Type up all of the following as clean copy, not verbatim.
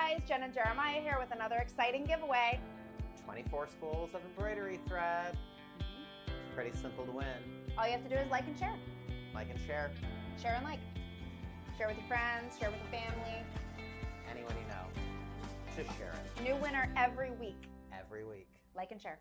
guys, Jen and Jeremiah here with another exciting giveaway. 24 spools of embroidery thread. Pretty simple to win. All you have to do is like and share. Like and share. Share and like. Share with your friends, share with your family. Anyone you know, just share it. New winner every week. Every week. Like and share.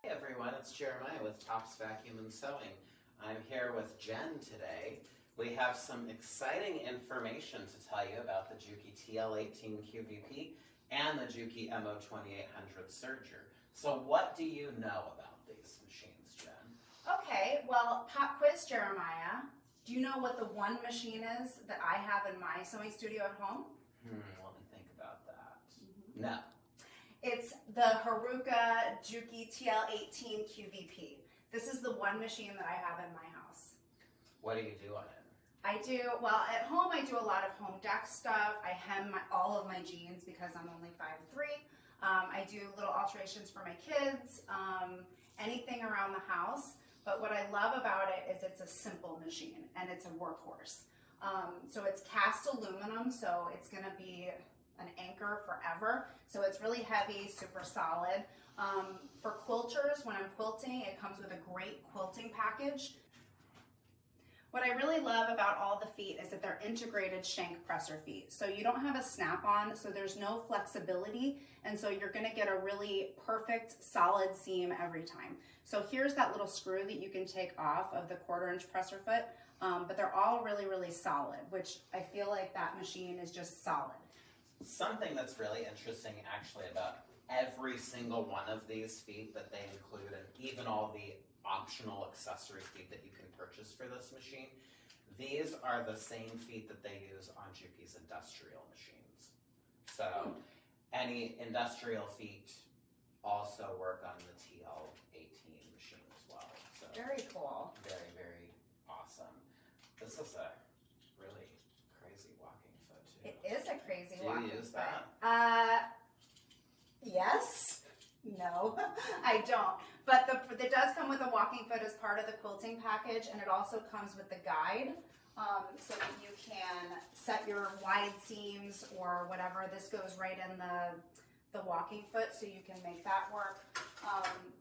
Hey everyone, it's Jeremiah with Tops Vacuum and Sewing. I'm here with Jen today. We have some exciting information to tell you about the Juki TL18 QVP and the Juki MO2800 serger. So what do you know about these machines, Jen? Okay, well, pop quiz, Jeremiah. Do you know what the one machine is that I have in my sewing studio at home? Let me think about that. No. It's the Haruka Juki TL18 QVP. This is the one machine that I have in my house. What do you do on it? I do, well, at home I do a lot of home deck stuff. I hem all of my jeans because I'm only 5'3". I do little alterations for my kids, anything around the house. But what I love about it is it's a simple machine and it's a workhorse. So it's cast aluminum, so it's gonna be an anchor forever. So it's really heavy, super solid. For quilters, when I'm quilting, it comes with a great quilting package. What I really love about all the feet is that they're integrated shank presser feet. So you don't have a snap-on, so there's no flexibility, and so you're gonna get a really perfect, solid seam every time. So here's that little screw that you can take off of the 1/4-inch presser foot, but they're all really, really solid, which I feel like that machine is just solid. Something that's really interesting actually about every single one of these feet that they include, and even all the optional accessory feet that you can purchase for this machine, these are the same feet that they use on Juki's industrial machines. So any industrial feet also work on the TL18 machine as well. So Very cool. very, very awesome. This is a really crazy walking foot too. It is a crazy Do walking you use foot. that? Yes. No, I don't. But it does come with a walking foot as part of the quilting package, and it also comes with the guide, so that you can set your wide seams or whatever. This goes right in the walking foot, so you can make that work.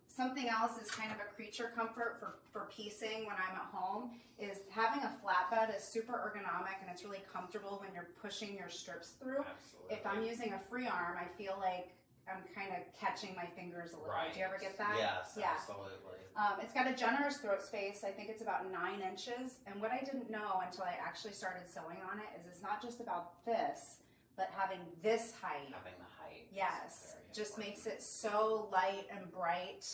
Something else is kind of a creature comfort for piecing when I'm at home is having a flatbed is super ergonomic, and it's really comfortable when you're pushing your strips through. Absolutely. If I'm using a free arm, I feel like I'm kind of catching my fingers a little. Right. Do you ever get that? Yes, Yeah. absolutely. It's got a generous throat space. I think it's about 9 inches. And what I didn't know until I actually started sewing on it is it's not just about this, but having this height. Having the height. Yes, Very just important. makes it so light and bright.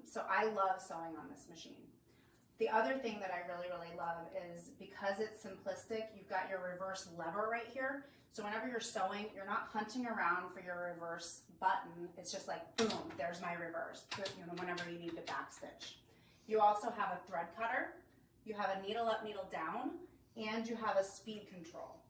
So I love sewing on this machine. The other thing that I really, really love is because it's simplistic, you've got your reverse lever right here. So whenever you're sewing, you're not hunting around for your reverse button. It's just like, boom, there's my reverse, whenever you need to backstitch. You also have a thread cutter, you have a needle up, needle down, and you have a speed control.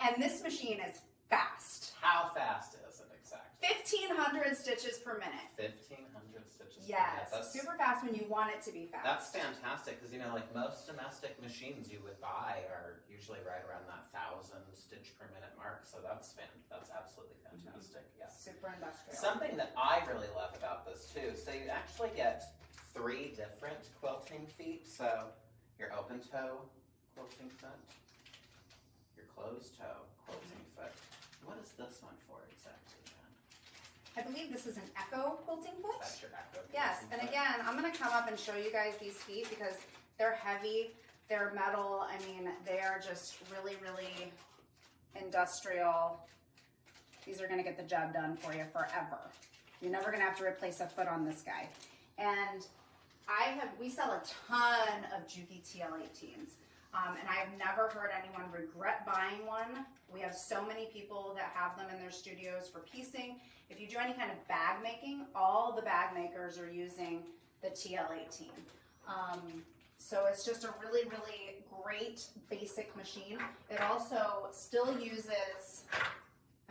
And this machine is fast. How fast is it exactly? 1,500 stitches per minute. 1,500 stitches. Yes, per minute. super fast when you want it to be fast. That's fantastic because like most domestic machines you would buy are usually right around that 1,000 stitch per minute mark. So that's absolutely fantastic. Yeah. Super industrial. Something that I really love about this too. So you actually get 3 different quilting feet. So your open toe quilting foot, your closed toe quilting foot. What is this one for exactly, Jen? I believe this is an Echo quilting foot. That's your echo. Yes, and again, I'm going to come up and show you guys these feet because they're heavy, they're metal. I mean, they are just really, really industrial. These are going to get the job done for you forever. You're never going to have to replace a foot on this guy. And we sell a ton of Juki TL18s. And I've never heard anyone regret buying one. We have so many people that have them in their studios for piecing. If you do any kind of bag making, all the bag makers are using the TL18. So it's just a really, really great basic machine. It also still uses,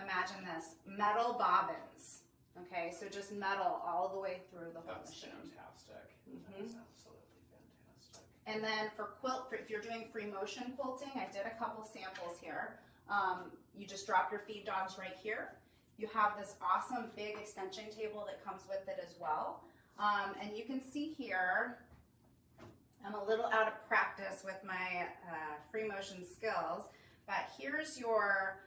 imagine this, metal bobbins. Okay, so just metal all the way through the whole That's machine. fantastic. That is absolutely fantastic. And then for if you're doing free motion quilting, I did a couple samples here. You just drop your feed dogs right here. You have this awesome big extension table that comes with it as well. And you can see here, I'm a little out of practice with my free motion skills, but here's your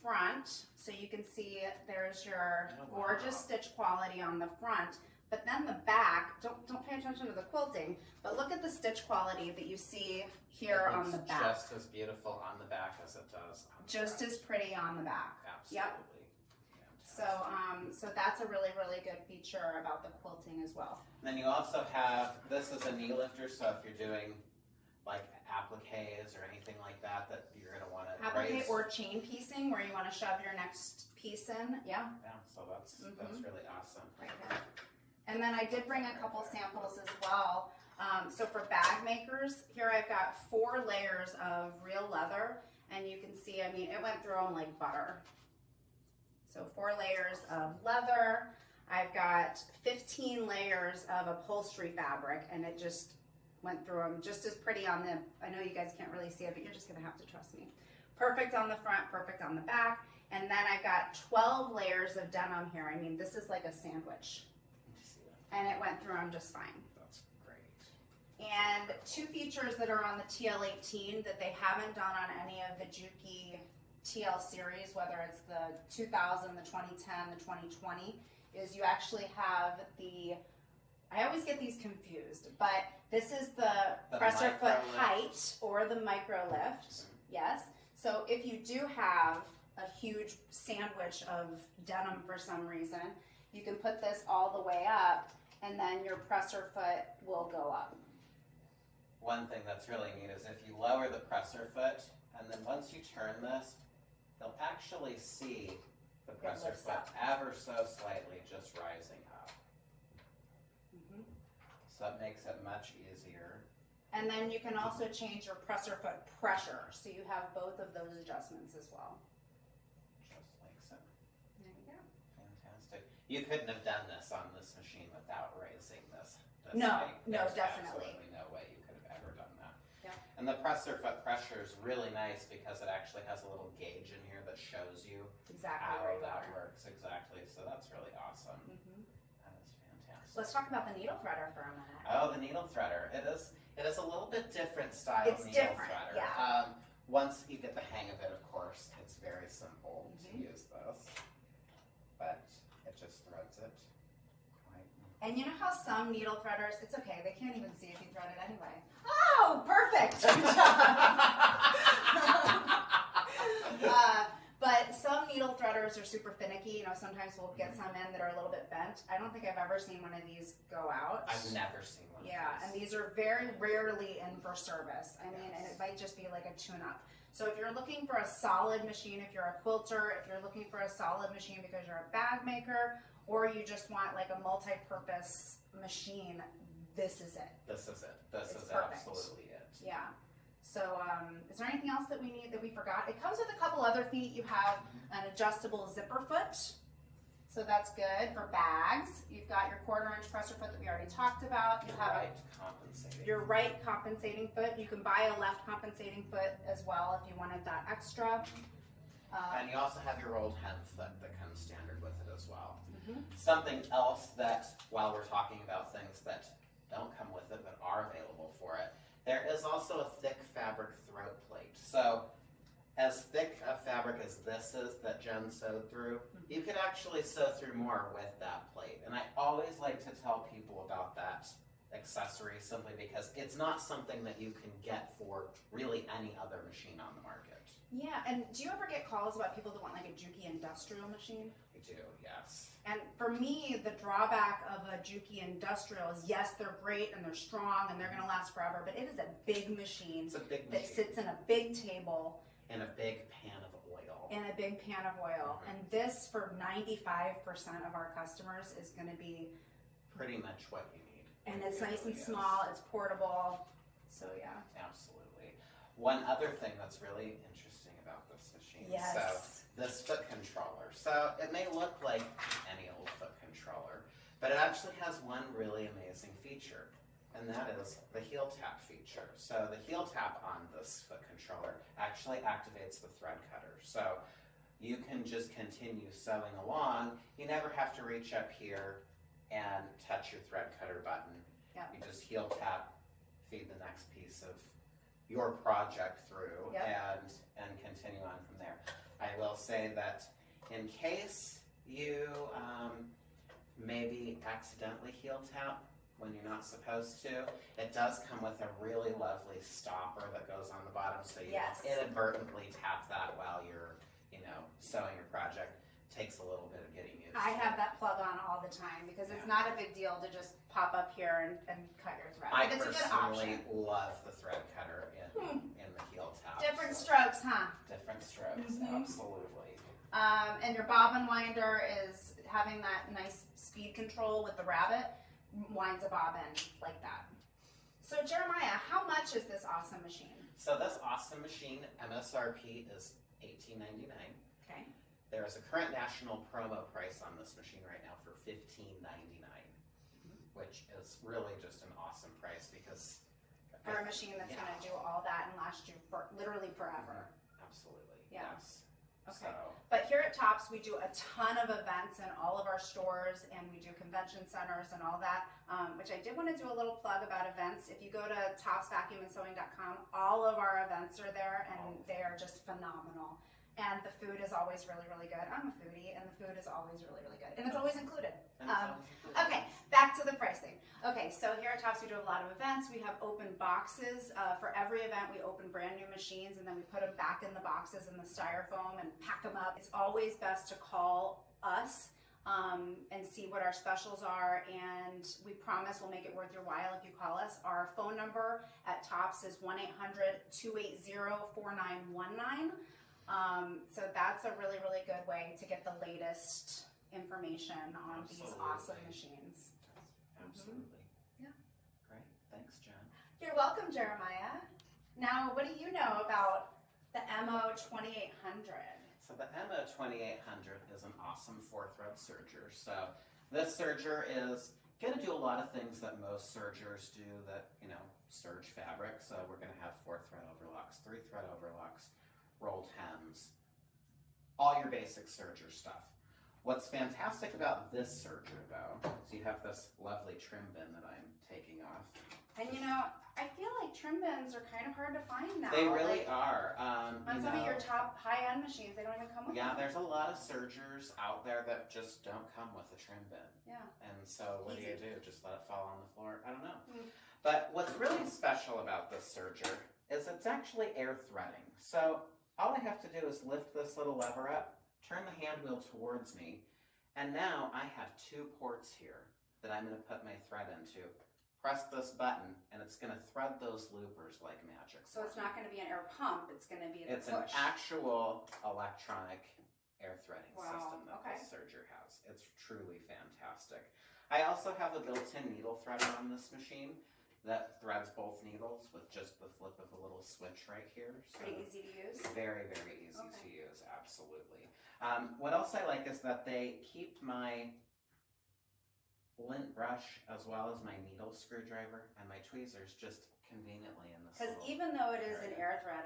front. So you can see there's your gorgeous stitch quality on the front. But then the back, don't pay attention to the quilting, but look at the stitch quality that you see here on the back. Just as beautiful on the back as it does on the Just front. as pretty on the back. Absolutely. Yep. So that's a really, really good feature about the quilting as well. And then you also have, this is a knee lifter, so if you're doing like appliques or anything like that, that you're going to want to Applique raise. or chain piecing where you want to shove your next piece in. Yeah. Yeah, so that's really awesome. Right here. And then I did bring a couple samples as well. So for bag makers, here I've got 4 layers of real leather, and you can see, I mean, it went through them like butter. So 4 layers of leather. I've got 15 layers of upholstery fabric, and it just went through them just as pretty on the, I know you guys can't really see it, but you're just gonna have to trust me. Perfect on the front, perfect on the back. And then I've got 12 layers of denim here. I mean, this is like a sandwich. And it went through them just fine. That's great. And 2 features that are on the TL18 that they haven't done on any of the Juki TL series, whether it's the 2000, the 2010, the 2020, is you actually have the, I always get these confused, but this is the presser foot height or the micro lift. Yes. So if you do have a huge sandwich of denim for some reason, you can put this all the way up, and then your presser foot will go up. One thing that's really neat is if you lower the presser foot, and then once you turn this, you'll actually see the presser foot ever so slightly just rising up. So that makes it much easier. And then you can also change your presser foot pressure, so you have both of those adjustments as well. Just makes it There you go. fantastic. You couldn't have done this on this machine without raising this. No, thing. no, There's definitely. absolutely no way you could have ever done that. Yeah. And the presser foot pressure is really nice because it actually has a little gauge in here that shows you Exactly how where you that are. works exactly. So that's really awesome. That is fantastic. Let's talk about the needle threader for a minute. Oh, the needle threader. It is a little bit different style It's needle different, threader. yeah. Once you get the hang of it, of course, it's very simple to use this. But it just threads it quite. And you know how some needle threaders, it's okay, they can't even see if you thread it anyway. Oh, perfect! But some needle threaders are super finicky. You know, sometimes we'll get some in that are a little bit bent. I don't think I've ever seen one of these go out. I've never seen one Yeah, of and these. these are very rarely in for service. I mean, and it might just be like a tune-up. So if you're looking for a solid machine, if you're a quilter, if you're looking for a solid machine because you're a bag maker, or you just want like a multi-purpose machine, this is it. This is it. This It's is perfect. absolutely it. Yeah. So is there anything else that we need that we forgot? It comes with a couple other feet. You have an adjustable zipper foot. So that's good for bags. You've got your 1/4-inch presser foot that we already talked about. You have Right compensating. your right compensating foot. You can buy a left compensating foot as well if you wanted that extra. And you also have your old hem foot that comes standard with it as well. Something else that, while we're talking about things that don't come with it but are available for it, there is also a thick fabric throat plate. So as thick a fabric as this is that Jen sewed through, you could actually sew through more with that plate. And I always like to tell people about that accessory simply because it's not something that you can get for really any other machine on the market. Yeah, and do you ever get calls about people that want like a Juki industrial machine? We do, yes. And for me, the drawback of a Juki industrial is yes, they're great and they're strong and they're going to last forever, but it is a big machine It's a big that machine. sits in a big table In a big pan of oil. in a big pan of oil. And this, for 95% of our customers, is going to be, Pretty much what you need. and it's It nice and really is. small, it's portable. So yeah. Absolutely. One other thing that's really interesting about this machine. Yes. So this foot controller. So it may look like any old foot controller, but it actually has one really amazing feature, and that is the heel tap feature. So the heel tap on this foot controller actually activates the thread cutter. So you can just continue sewing along. You never have to reach up here and touch your thread cutter button. Yep. You just heel tap, feed the next piece of your project through, Yep. and continue on from there. I will say that in case you maybe accidentally heel tap when you're not supposed to, it does come with a really lovely stopper that goes on the bottom, so you Yes. inadvertently tap that while you're, sewing your project. Takes a little bit of getting used I to. have that plug on all the time because it's not a big deal to just pop up here and cut your thread. I But it's a good personally option. love the thread cutter in the heel tap. Different so strokes, huh? different strokes, Mhm. absolutely. And your bobbin winder is having that nice speed control with the rabbit, winds a bobbin like that. So Jeremiah, how much is this awesome machine? So this awesome machine, MSRP is $18.99. Okay. There is a current national promo price on this machine right now for $15.99, which is really just an awesome price because For a machine that's going to do all that and last you for literally forever. Absolutely. Yeah. Yes. Okay. So, But here at Tops, we do a ton of events in all of our stores, and we do convention centers and all that, which I did want to do a little plug about events. If you go to topsvacuumandsewing.com, all of our events are there, and they are just phenomenal. And the food is always really, really good. I'm a foodie, and the food is always really, really good. And it's always included. and it's always included. Okay, back to the pricing. Okay, so here at Tops we do a lot of events. We have open boxes. For every event we open brand new machines and then we put them back in the boxes in the styrofoam and pack them up. It's always best to call us and see what our specials are, and we promise we'll make it worth your while if you call us. Our phone number at Tops is 1-800-280-4919. So that's a really, really good way to get the latest information on these awesome Absolutely. machines. Absolutely. Yeah. Great. Thanks, Jen. You're welcome, Jeremiah. Now, what do you know about the MO 2800? So the MO 2800 is an awesome 4-thread serger. So this serger is going to do a lot of things that most sergers do that, serge fabric. So we're going to have 4-thread overlocks, 3-thread overlocks, rolled hems, all your basic serger stuff. What's fantastic about this serger, though, is you have this lovely trim bin that I'm taking off. And I feel like trim bins are kind of hard to find now. They really Like, are. on some of your top high-end machines, they don't even come with Yeah, them. there's a lot of sergers out there that just don't come with a trim bin. Yeah. And so what do you do? Just let it fall on the floor? I don't know. Mm. But what's really special about this serger is it's actually air threading. So all I have to do is lift this little lever up, turn the hand wheel towards me, and now I have 2 ports here that I'm going to put my thread into. Press this button, and it's going to thread those loopers like magic. So it's not going to be an air pump, it's going to be the It's push. an actual electronic air threading Wow, system that okay. this serger has. It's truly fantastic. I also have a built-in needle threader on this machine that threads both needles with just the flip of a little switch right here. So Pretty easy to use. very, very easy Okay. to use, absolutely. What else I like is that they keep my lint brush as well as my needle screwdriver and my tweezers just conveniently in this Because little even though it is an area. air thread,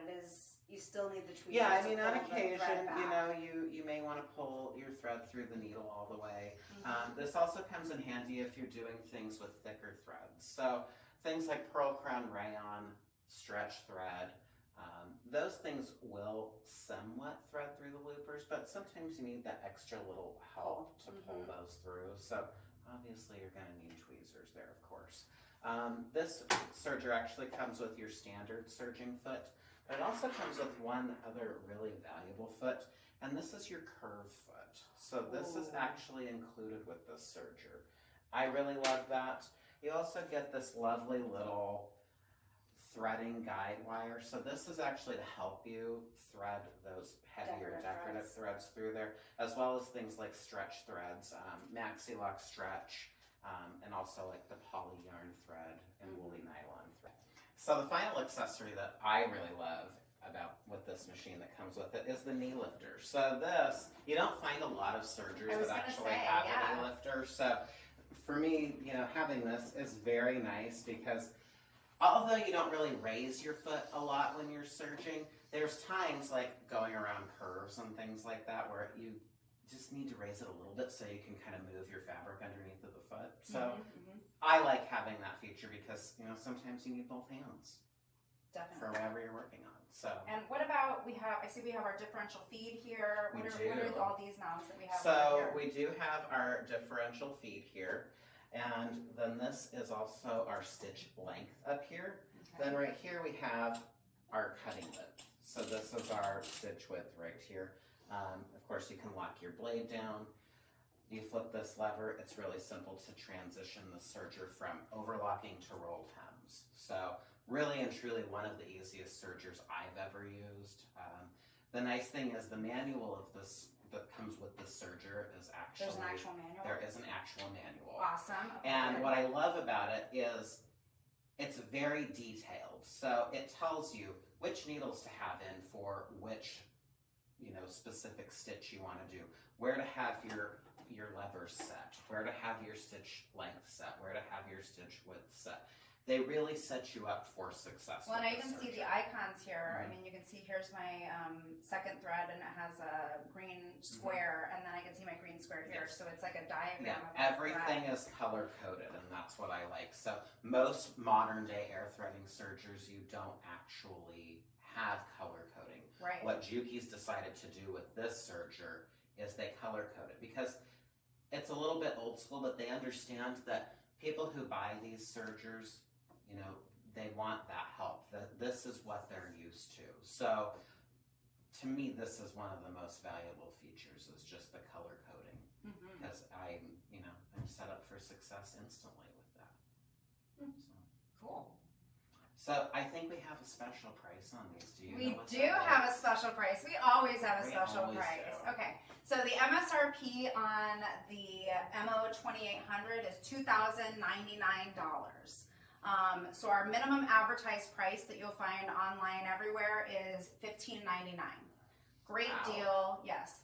you still need the tweezers. Yeah, I to mean, on pull the thread occasion, back. you may want to pull your thread through the needle all the way. Mhm. This also comes in handy if you're doing things with thicker threads. So things like pearl crown rayon, stretch thread, those things will somewhat thread through the loopers, but sometimes you need that extra little help to pull Mhm. those through. So obviously you're going to need tweezers there, of course. This serger actually comes with your standard serging foot, but it also comes with one other really valuable foot, and this is your curve foot. So this is Ooh. actually included with this serger. I really love that. You also get this lovely little threading guide wire. So this is actually to help you thread those heavier decorative threads through there, as well as things like stretch threads, maxi lock stretch, and also like the poly yarn thread and woolly nylon thread. So the final accessory that I really love about with this machine that comes with it is the knee lifter. So this, you don't find a lot of surgers I was that gonna actually say, have yeah. a knee lifter. So for me, having this is very nice because although you don't really raise your foot a lot when you're surging, there's times like going around curves and things like that where you just need to raise it a little bit so you can kind of move your fabric underneath of the foot. So I like having that feature because sometimes you need both hands for Definitely. whatever you're working on. So And what about I see we have our differential feed here. We What do. are all these knobs that we have So over here? we do have our differential feed here, and then this is also our stitch length up here. Okay. Then right here we have our cutting width. So this is our stitch width right here. Of course you can lock your blade down. You flip this lever, it's really simple to transition the serger from overlocking to rolled hems. So really and truly one of the easiest sergers I've ever used. The nice thing is the manual of this that comes with the serger is actually, There's an actual manual. there is an actual manual. Awesome. Okay. And what I love about it is it's very detailed. So it tells you which needles to have in for which specific stitch you want to do, where to have your levers set, where to have your stitch length set, where to have your stitch width set. They really set you up for success. Well, and I with even the see serger. the icons here. I mean, you can see here's my second thread, and it has a green square, and then I can see my green square here. Yes. So it's like a diagram. Yeah, of that everything thread. is color coded, and that's what I like. So most modern day air threading sergers, you don't actually have color coding. Right. What Juki's decided to do with this serger is they color code it because it's a little bit old school, but they understand that people who buy these sergers, they want that help. That this is what they're used to. So to me, this is one of the most valuable features is just the color coding because I'm set up for success instantly with that. Cool. So I think we have a special price on these. Do you know We what do that have a is? special price. We always have a We special always price. do. Okay. So the MSRP on the MO 2800 is $2,099. So our minimum advertised price that you'll find online everywhere is $15.99. Great Wow. deal, yes.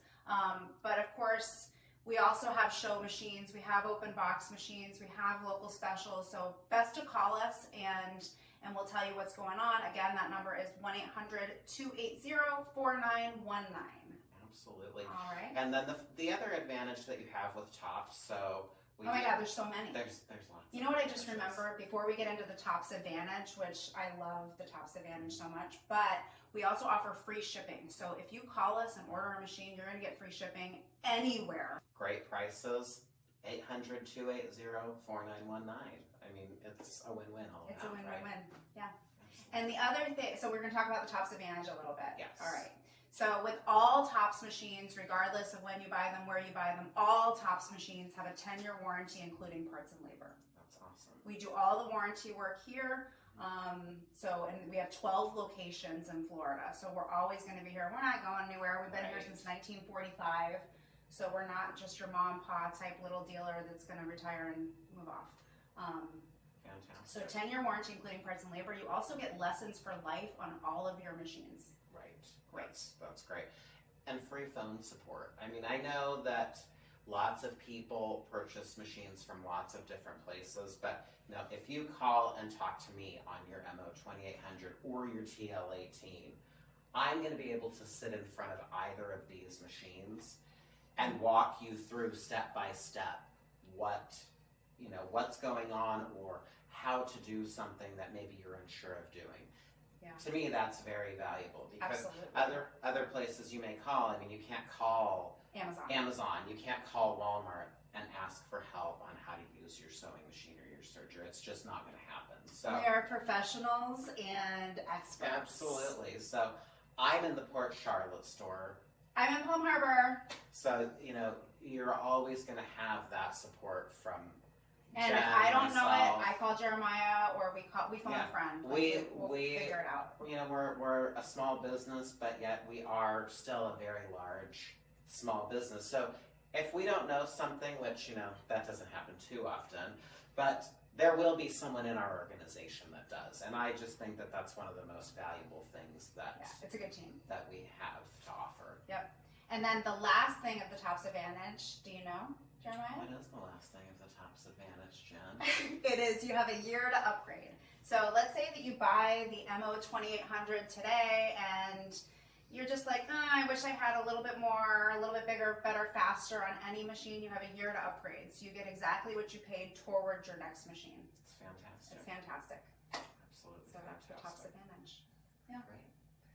But of course, we also have show machines. We have open box machines. We have local specials. So best to call us and we'll tell you what's going on. Again, that number is 1-800-280-4919. Absolutely. All right. And then the other advantage that you have with tops, so we Oh my do- God, there's so many. there's lots. You know what I just advantages. remember before we get into the Tops Advantage, which I love the Tops Advantage so much, but we also offer free shipping. So if you call us and order a machine, you're going to get free shipping anywhere. Great prices. 800-280-4919. I mean, it's a win-win all It's a around, right? win-win-win. Yeah. And the other thing, so we're going to talk about the Tops Advantage a little bit. Yes. All right. So with all Tops machines, regardless of when you buy them, where you buy them, all Tops machines have a 10-year warranty, including parts and labor. That's awesome. We do all the warranty work here. And we have 12 locations in Florida. So we're always going to be here. We're not going anywhere. We've been here Right. since 1945. So we're not just your mom and pa type little dealer that's going to retire and move off. So Fantastic. 10-year warranty, including parts and labor. You also get lessons for life on all of your machines. Right. That's great. And free phone support. I mean, I know that lots of people purchase machines from lots of different places, but if you call and talk to me on your MO 2800 or your TL18, I'm going to be able to sit in front of either of these machines and walk you through step by step what's going on or how to do something that maybe you're unsure of doing. Yeah. To me, that's very valuable because Absolutely. other places you may call. I mean, you can't call Amazon. You can't call Walmart and ask for help on how to use your sewing machine or your serger. It's just not going to happen. So We are professionals and experts. absolutely. So I'm in the Port Charlotte store. I'm in Palm Harbor. So you're always going to have that support from. And Jen, if I don't know myself. it, I call Jeremiah or we phone Yeah. a friend. We we'll figure it out. We're a small business, but yet we are still a very large small business. So if we don't know something, which that doesn't happen too often, but there will be someone in our organization that does, and I just think that that's one of the most valuable things that it's a good team that we have to offer. Yep. And then the last thing of the Tops Advantage, do you know, Jeremiah? What is the last thing of the Tops Advantage, Jen? It is you have a year to upgrade. So let's say that you buy the MO 2800 today and you're just like, I wish I had a little bit more, a little bit bigger, better, faster on any machine. You have a year to upgrade. So you get exactly what you paid towards your next machine. It's fantastic. It's fantastic. Absolutely So that's the Tops fantastic. Advantage. Yeah. Great.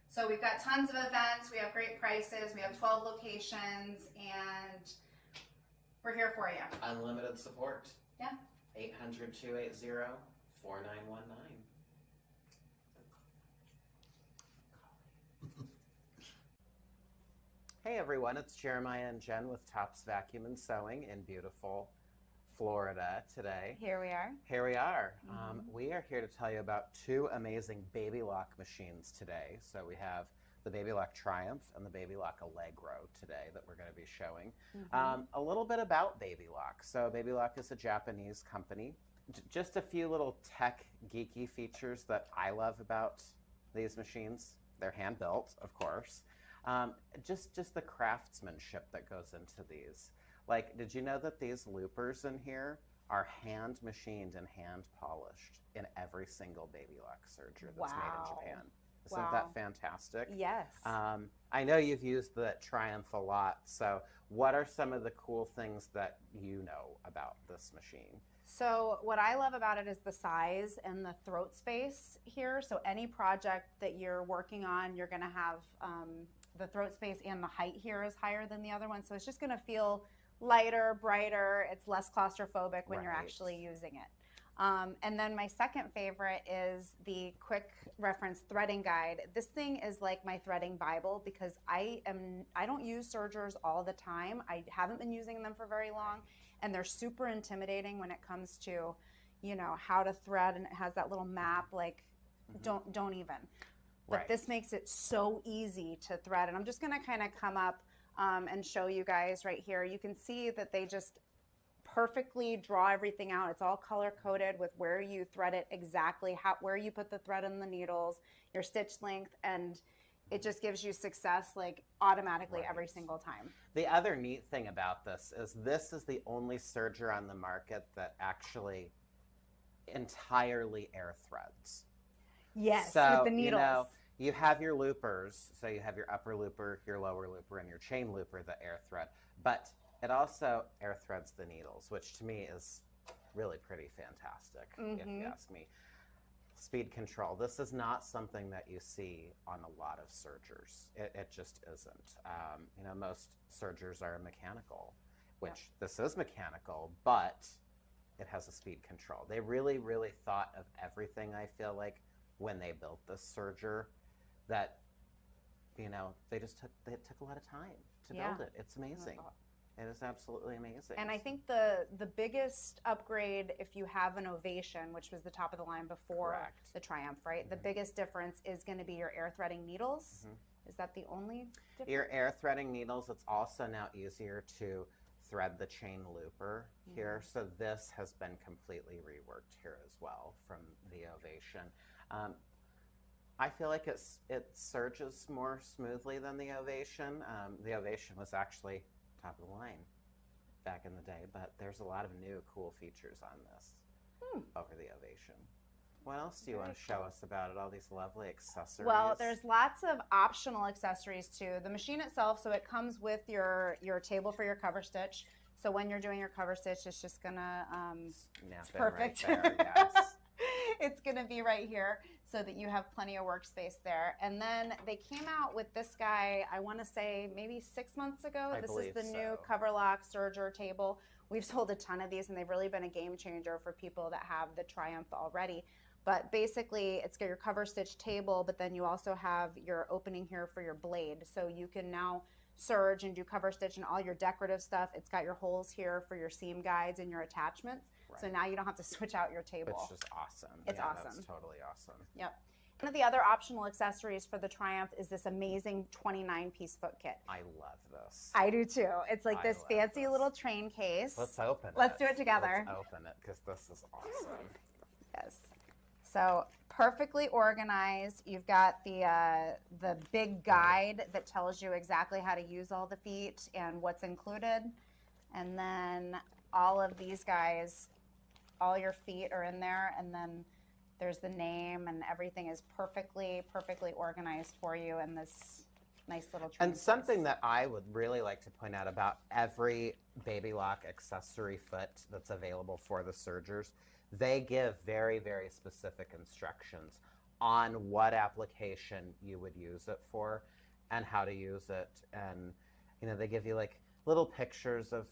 So we've got tons of events. We have great prices. We have 12 locations and we're here for you. Unlimited support. Yeah. 800-280-4919. Hey everyone, it's Jeremiah and Jen with Tops Vacuum and Sewing in beautiful Florida today. Here we are. Here we are. We are here to tell you about two amazing Baby Lock machines today. So we have the Baby Lock Triumph and the Baby Lock Allegro today that we're going to be showing. A little bit about Baby Lock. So Baby Lock is a Japanese company. Just a few little tech geeky features that I love about these machines. They're hand built, of course. Just the craftsmanship that goes into these. Like, did you know that these loopers in here are hand machined and hand polished in every single Baby Lock serger that's made in Japan? Isn't that fantastic? Yes. I know you've used the Triumph a lot, so what are some of the cool things that you know about this machine? So what I love about it is the size and the throat space here. So any project that you're working on, you're going to have the throat space, and the height here is higher than the other one. So it's just going to feel lighter, brighter. It's less claustrophobic when you're actually using it. And then my second favorite is the quick reference threading guide. This thing is like my threading Bible because I don't use sergers all the time. I haven't been using them for very long, and they're super intimidating when it comes to, you know, how to thread, and it has that little map, like don't even. But this makes it so easy to thread. And I'm just gonna kind of come up and show you guys right here. You can see that they just perfectly draw everything out. It's all color coded with where you thread it exactly, where you put the thread in the needles, your stitch length, and it just gives you success like automatically every single time. The other neat thing about this is the only serger on the market that actually entirely air threads. Yes, so, with the needles. You know, you have your loopers, so you have your upper looper, your lower looper, and your chain looper that air thread, but it also air threads the needles, which to me is really pretty fantastic, if you ask me. Speed control. This is not something that you see on a lot of sergers. It just isn't. You know, most sergers are mechanical, which this is mechanical, but it has a speed control. They really, really thought of everything, I feel like, when they built this serger, that, you know, they took a lot of time to build it. It's amazing. It is absolutely amazing. And I think the biggest upgrade, if you have an Ovation, which was the top of the line before the Triumph, right? The biggest difference is going to be your air threading needles. Is that the only difference? Your air threading needles, it's also now easier to thread the chain looper here. So this has been completely reworked here as well from the Ovation. I feel like it surges more smoothly than the Ovation. The Ovation was actually top of the line back in the day, but there's a lot of new cool features on this over the Ovation. What else do you want to show us about it? All these lovely accessories. Well, there's lots of optional accessories too. The machine itself, so it comes with your table for your cover stitch. So when you're doing your cover stitch, it's just gonna Snap it's perfect. Right there, yes. It's gonna be right here so that you have plenty of workspace there. And then they came out with this guy, I want to say maybe 6 months ago. This is the new cover lock serger table. We've sold a ton of these, and they've really been a game changer for people that have the Triumph already. But basically, it's got your cover stitch table, but then you also have your opening here for your blade. So you can now serge and do cover stitch and all your decorative stuff. It's got your holes here for your seam guides and your attachments. So now you don't have to switch out your table. It's just awesome. It's awesome. That's totally awesome. Yep. One of the other optional accessories for the Triumph is this amazing 29-piece foot kit. I love this. I do too. It's like I this love fancy this. little train case. Let's open it. Let's do it together. Let's open it because this is awesome. Yes. So perfectly organized. You've got the big guide that tells you exactly how to use all the feet and what's included. And then all of these guys, all your feet are in there, and then there's the name, and everything is perfectly organized for you in this nice little train And something that I would really like to point out about every Baby Lock accessory foot that's available for the Surgers, they give very, very specific instructions on what application you would use it for and how to use it. And, you know, they give you like little pictures of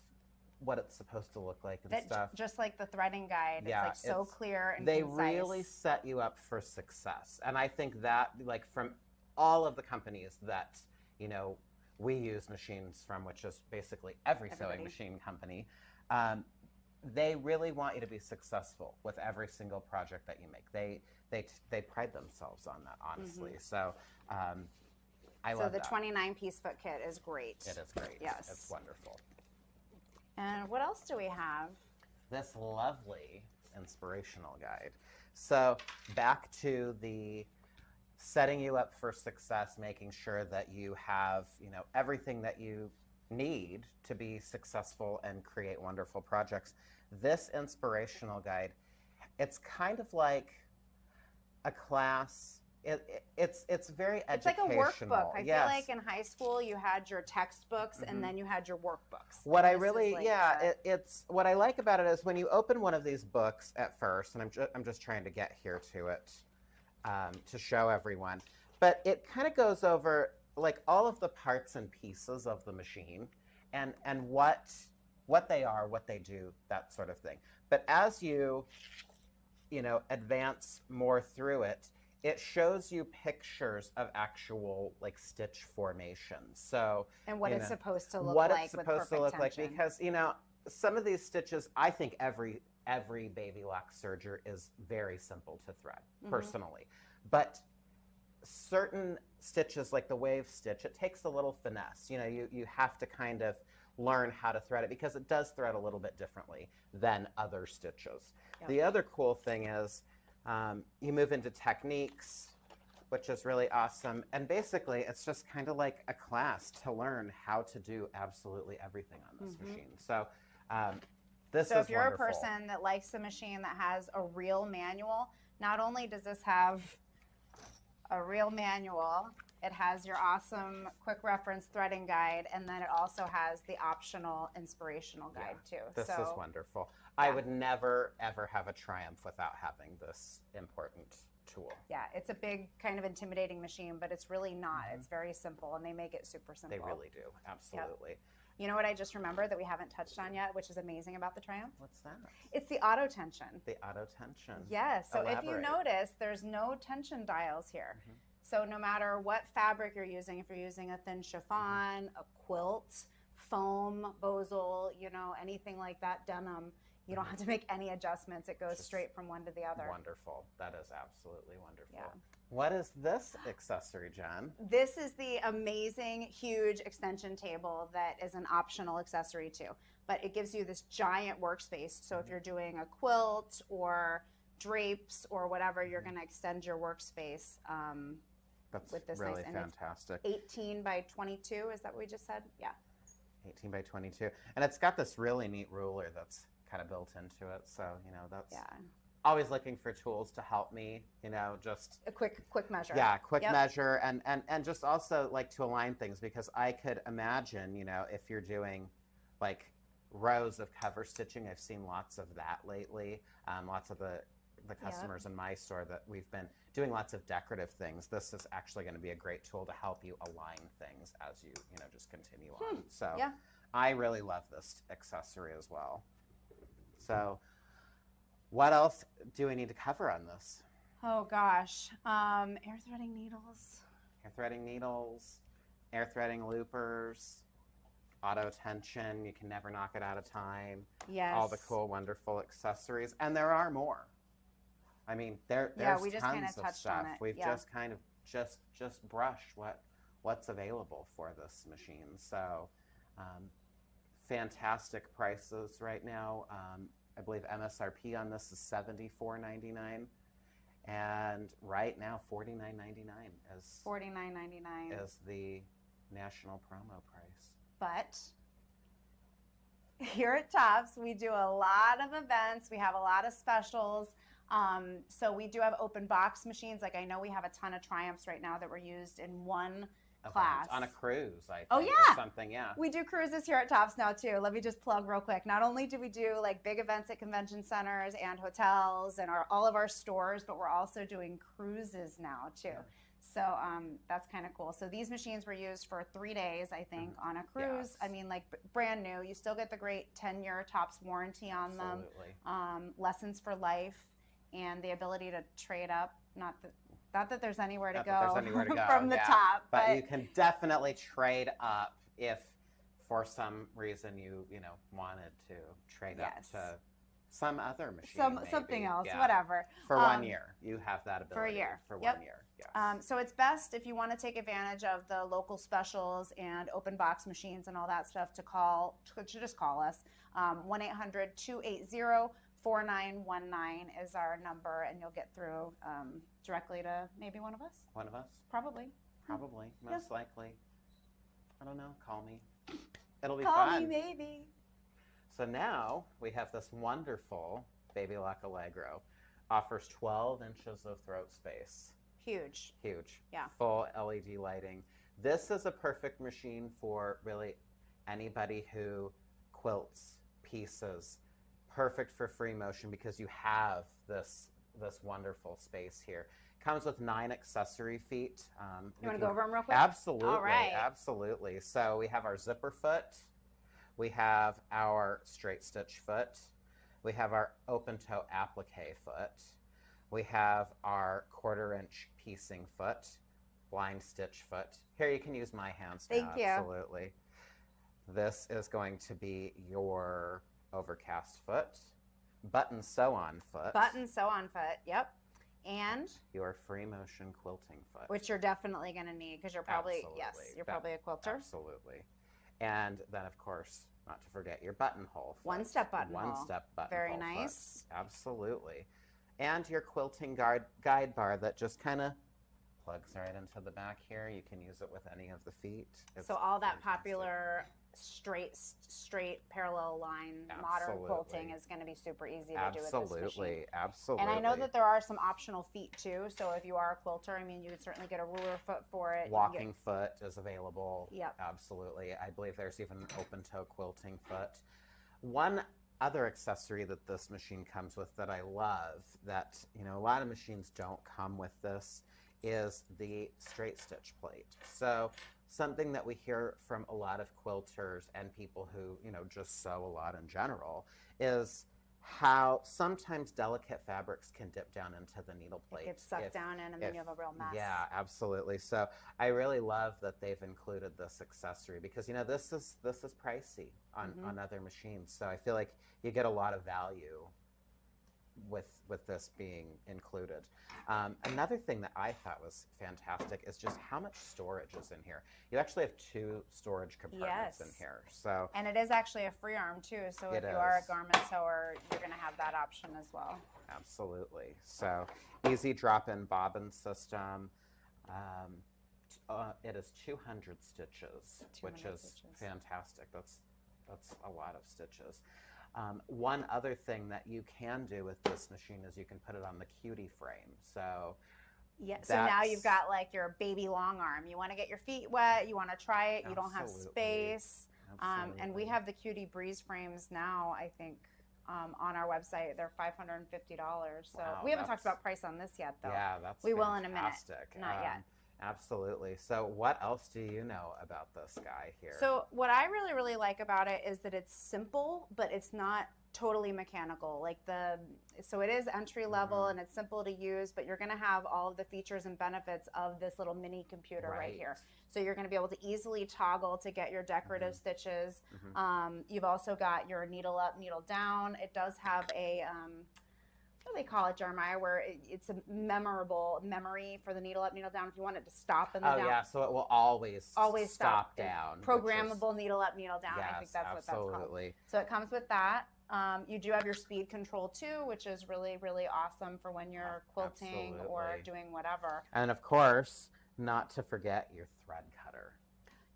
what it's supposed to look like and that stuff. just like the threading guide. Yeah, it's like so clear and they concise. really set you up for success. And I think that, like, from all of the companies that, you know, we use machines from, which is basically every sewing machine company, they really want you to be successful with every single project that you make. They pride themselves on that, honestly. So I love that. So the 29-piece foot kit is great. It is great. Yes. It's wonderful. And what else do we have? This lovely inspirational guide. So back to the setting you up for success, making sure that you have, you know, everything that you need to be successful and create wonderful projects. This inspirational guide, it's kind of like a class. It's very educational. It's like a workbook. I Yes. feel like in high school you had your textbooks and then you had your workbooks. What I This is really, like it's what I like about it is when you open one of these books at first, and I'm just trying to get here to it to show everyone, but it kind of goes over like all of the parts and pieces of the machine and what they are, what they do, that sort of thing. But as you know, advance more through it, it shows you pictures of actual like stitch formations. So and what you it's know, supposed to look what like it's supposed to look like, because you know some of these stitches, I think every Baby Lock serger is very simple to thread personally, but certain stitches like the wave stitch, it takes a little finesse. You know, you have to kind of learn how to thread it because it does thread a little bit differently than other stitches. Yep. The other cool thing is you move into techniques, which is really awesome. And basically, it's just kind of like a class to learn how to do absolutely everything on this machine. So this So is if you're wonderful. a person that likes a machine that has a real manual, not only does this have a real manual, it has your awesome quick reference threading guide, and then it also has the optional inspirational guide too. This so, is wonderful. I would never, ever have a Triumph without having this important tool. Yeah, it's a big kind of intimidating machine, but it's really not. It's very simple, and they make it super simple. They really do. Absolutely. You know what I just remembered that we haven't touched on yet, which is amazing about the Triumph? What's that? It's the auto tension. The auto tension. Yes. So if you Elaborate. notice, there's no tension dials here. So no matter what fabric you're using, if you're using a thin chiffon, a quilt, foam, bozal, you know, anything like that, denim, you don't have to make any adjustments. It goes Just straight from one to the other. Wonderful. That is absolutely wonderful. Yeah. What is this accessory, Jen? This is the amazing, huge extension table that is an optional accessory too. But it gives you this giant workspace. So if you're doing a quilt or drapes or whatever, you're going to extend your workspace That's with this really nice, and it's fantastic. 18 by 22. Is that what we just said? Yeah. 18 by 22. And it's got this really neat ruler that's kind of built into it. So, you know, that's Yeah. always looking for tools to help me, you know, just A quick measure. yeah, quick Yep. measure and just also like to align things, because I could imagine, you know, if you're doing like rows of cover stitching, I've seen lots of that lately. Lots of the customers in my store that we've been doing lots of decorative things. This is actually going to be a great tool to help you align things as you know, just continue on. So Yeah. I really love this accessory as well. So what else do we need to cover on this? Oh gosh. Air threading needles. Air threading needles, air threading loopers, auto tension, you can never knock it out of time. Yes. All the cool, wonderful accessories. And there are more. I mean, Yeah, there's we just kinda tons of touched on stuff. it, We've yeah. just kind of just brushed what's available for this machine. So, fantastic prices right now. I believe MSRP on this is $74.99, and right now $49.99 is the national promo price. But here at Tops, we do a lot of events. We have a lot of specials. So we do have open box machines. Like I know we have a ton of Triumphs right now that were used in one class. On a cruise, I think. Oh, Or yeah. something, yeah. We do cruises here at Tops now too. Let me just plug real quick. Not only do we do like big events at convention centers and hotels and all of our stores, but we're also doing cruises now too. Yeah. So that's kind of cool. So these machines were used for 3 days, I think, on a cruise. Yes. I mean, like brand new. You still get the great 10-year Tops warranty on Absolutely. them. Lessons for life, and the ability to trade up. Not that there's anywhere to Not go, that there's anywhere to go, from the yeah. top, But you can definitely trade up if, for some reason, you wanted to trade Yes. up to some other machine, something maybe. else, Yeah. whatever. For 1 year, you have that ability. For a year. For Yep. 1 year. Yes. So it's best if you want to take advantage of the local specials and open box machines and all that stuff to just call us. 1-800-280-4919 is our number, and you'll get through directly to maybe one of us. One of us? Probably. Probably. Yeah. Most likely. I don't know. Call me. It'll be Call fun. me maybe. So now we have this wonderful Baby Lock Allegro. Offers 12 inches of throat space. Huge. Huge. Yeah. Full LED lighting. This is a perfect machine for really anybody who quilts pieces. Perfect for free motion because you have this wonderful space here. Comes with 9 accessory feet. You want to go over them real quick? Absolutely. All right. Absolutely. So we have our zipper foot. We have our straight stitch foot. We have our open toe applique foot. We have our 1/4 inch piecing foot, blind stitch foot. Here you can use my hands now. Thank you. Absolutely. This is going to be your overcast foot, button sew on foot. Button sew on foot. Yep. And your free motion quilting foot. which you're definitely going to need because you're probably Absolutely. you're probably a quilter. Absolutely. And then of course, not to forget your buttonhole foot. One-step buttonhole. One-step buttonhole. Very foot. nice. Absolutely. And your quilting guide bar that just kind of plugs right into the back here. You can use it with any of the feet. It's So all that fantastic. popular straight parallel line modern Absolutely. quilting is going to be super easy to do with this machine. Absolutely. Absolutely. And I know that there are some optional feet too. So if you are a quilter, I mean, you would certainly get a ruler foot for it. You can Walking foot is available. Yep. Absolutely. I believe there's even an open toe quilting foot. One other accessory that this machine comes with that I love that, a lot of machines don't come with this is the straight stitch plate. So something that we hear from a lot of quilters and people who, just sew a lot in general is how sometimes delicate fabrics can dip down into the needle plate. It gets sucked down in, and then you have a real mess. Yeah, absolutely. So I really love that they've included this accessory because this is pricey on other machines. So I feel like you get a lot of value with this being included. Another thing that I thought was fantastic is just how much storage is in here. You actually have 2 storage compartments in Yes. here. So And it is actually a free arm too. So if It you are a is. garment sewer, you're going to have that option as well. absolutely. So easy drop-in bobbin system. It is 200 stitches, which 200 is stitches. fantastic. That's a lot of stitches. One other thing that you can do with this machine is you can put it on the cutie frame. So Yeah. So now That's- you've got like your baby long arm. You want to get your feet wet. You want to try it. You don't have Absolutely. space. And we absolutely. have the Cutie Breeze frames now, I think, on our website. They're $550. So Wow, we haven't talked that's- about price on this yet, though. Yeah, that's We will in a minute. fantastic. Not yet. Absolutely. So what else do you know about this guy here? So what I really, really like about it is that it's simple, but it's not totally mechanical. So it is entry level and it's simple to use, but you're going to have all of the features and benefits of this little mini computer right here. So you're going to be able to easily toggle to get your decorative stitches. You've also got your needle up, needle down. It does have a what do they call it, Jeremiah, where it's a memorable memory for the needle up, needle down. If you want it to stop in the down. Oh yeah, so it will always stop down. Programmable needle up, needle down. Yes, I think that's what that's called. absolutely. So it comes with that. You do have your speed control too, which is really, really awesome for when you're quilting or Absolutely. doing whatever. And of course, not to forget your thread cutter.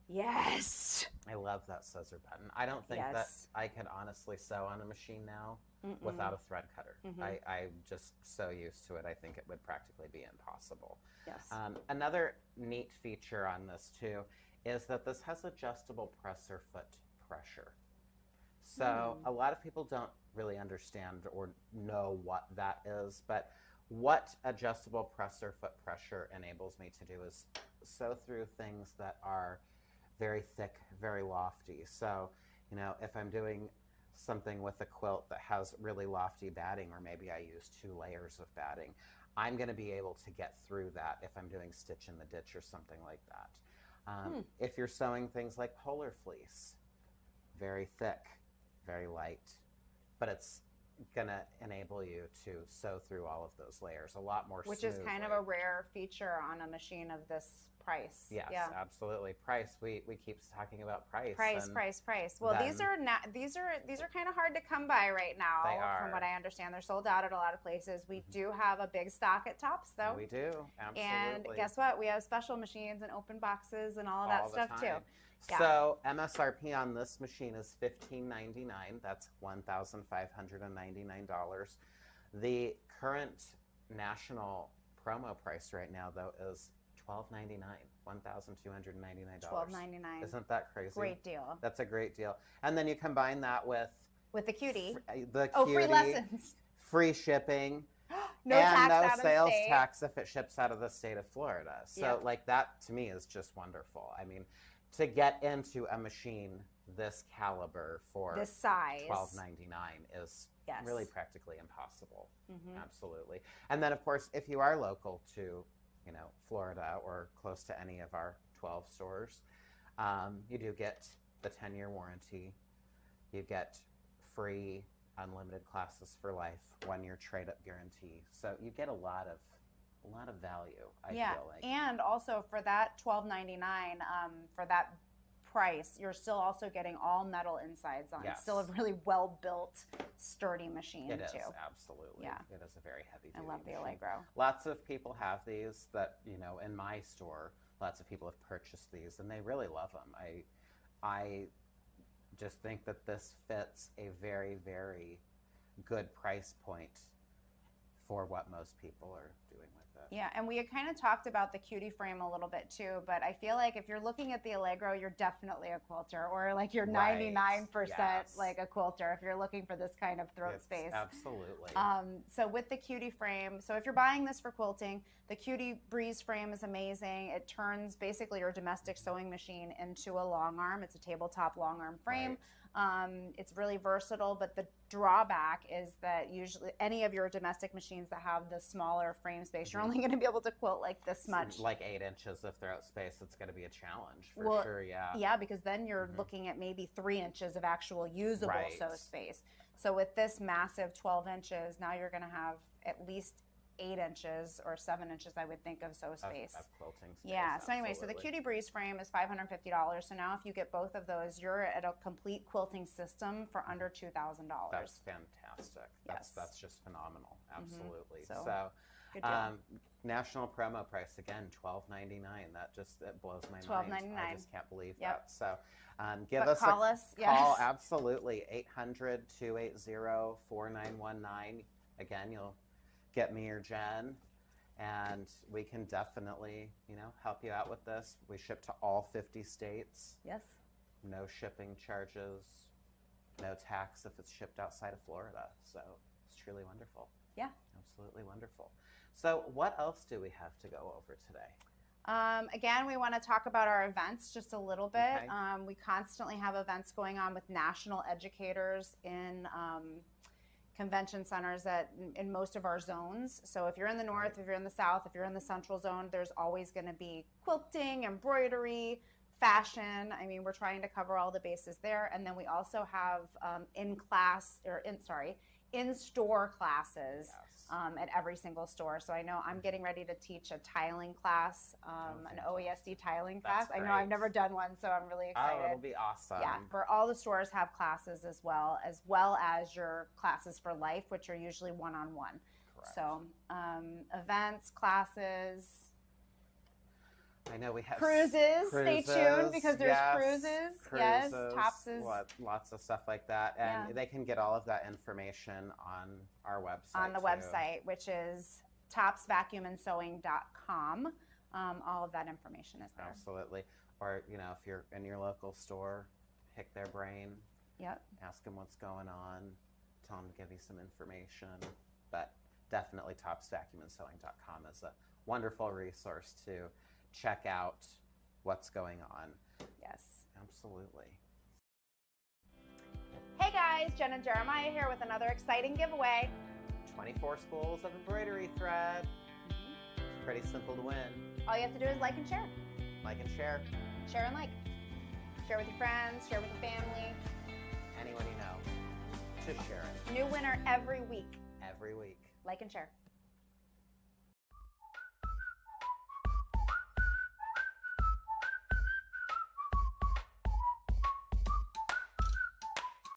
Yes. I love that scissor button. I don't think that Yes. I could honestly sew on a machine now Mm-mm. without a thread cutter. Mhm. I'm just so used to it, I think it would practically be impossible. Yes. Another neat feature on this too is that this has adjustable presser foot pressure. So a lot of people don't really understand or know what that is, but what adjustable presser foot pressure enables me to do is sew through things that are very thick, very lofty. So, you know, if I'm doing something with a quilt that has really lofty batting, or maybe I use 2 layers of batting, I'm going to be able to get through that if I'm doing stitch in the ditch or something like that. If you're sewing things like polar fleece, very thick, very light, but it's going to enable you to sew through all of those layers a lot more Which smoothly. is kind of a rare feature on a machine of this price. Yes, Yeah. absolutely. Price. We keep talking about price. Price. Well, these are kind of hard to come by right now. They are. From what I understand, they're sold out at a lot of places. We do have a big stock at Tops, though. We do, absolutely. And guess what? We have special machines and open boxes and all of that All the stuff too. time. Yeah. So MSRP on this machine is $15.99. That's $1,599. The current national promo price right now, though, is $12.99, $1,299. $12.99. Isn't that crazy? Great deal. That's a great deal. And then you combine that with With the cutie. the Oh, free cutie, lessons. free shipping, No and tax no out of sales state. tax if it ships out of the state of Florida. So Yep. like that to me is just wonderful. I mean, to get into a machine this caliber for This size. $12.99 is Yes. really practically impossible. Mhm. Absolutely. And then of course, if you are local to, you know, Florida or close to any of our 12 stores, you do get the 10-year warranty. You get free unlimited classes for life, 1-year trade-up guarantee. So you get a lot of value, I feel like. And also for that $12.99, for that price, you're still also getting all metal insides on. Yes. It's still a really well built, sturdy machine It is, too. absolutely. Yeah. It is a very heavy I duty love the machine. Allegro. Lots of people have these that, you know, in my store, lots of people have purchased these and they really love them. I just think that this fits a very, very good price point for what most people are doing with it. Yeah, and we had kind of talked about the cutie frame a little bit too, but I feel like if you're looking at the Allegro, you're definitely a quilter, or like you're Right, 99% yes. like a quilter if you're looking for this kind of throat It's space. Absolutely. So with the cutie frame, so if you're buying this for quilting, the Cutie Breeze frame is amazing. It turns basically your domestic sewing machine into a long arm. It's a tabletop long arm frame. It's really versatile, but the drawback is that usually any of your domestic machines that have the smaller frame space, you're only going to be able to quilt like this much. Like 8 inches of throat space, it's going to be a challenge for Well, sure, yeah. Yeah, because then you're looking at maybe 3 inches of actual usable Right. sew space. So with this massive 12 inches, now you're going to have at least 8 inches or 7 inches, I would think, of sew space. Of quilting space. Yeah, so anyway, so the absolutely. Cutie Breeze frame is $550. So now if you get both of those, you're at a complete quilting system for under $2,000. That's fantastic. Yes. That's just phenomenal. Absolutely. So, So, good deal. national promo price again, $12.99. That blows my mind. $12.99. I just can't believe Yep. that. So, give But us call a us. Yes. call. Absolutely, 800-280-4919. Again, you'll get me or Jen, and we can definitely, help you out with this. We ship to all 50 states. Yes. No shipping charges, no tax if it's shipped outside of Florida. So it's truly wonderful. Yeah. Absolutely wonderful. So what else do we have to go over today? Again, we want to talk about our events just a little bit. Okay. We constantly have events going on with national educators in convention centers in most of our zones. So if you're in the north, if you're in the south, if you're in the central zone, there's always going to be quilting, embroidery, fashion. I mean, we're trying to cover all the bases there. And then we also have in-store classes. Yes. At every single store. So I know I'm getting ready to teach a tiling class, an OESD tiling class. That's I know I've great. never done one, so I'm really excited. Oh, it'll be awesome. Yeah, for all the stores have classes as well as your classes for life, which are usually one-on-one. Correct. So events, classes, I know we have cruises. Stay tuned because there's yes, cruises. Yes, Tops is lots of stuff like that, and Yeah. they can get all of that information on our website. on the too. website, which is topsvacuumandsewing.com. All of that information is there. Absolutely. Or if you're in your local store, pick their brain. Yep. Ask them what's going on. Tell them to give you some information. But definitely topsvacuumandsewing.com is a wonderful resource to check out what's going on. Yes. Absolutely. Hey guys, Jen and Jeremiah here with another exciting giveaway. 24 spools of embroidery thread. Pretty simple to win. All you have to do is like and share. Like and share. Share and like. Share with your friends, share with your family. Anyone you know, just share it New winner every week. every week. Like and share.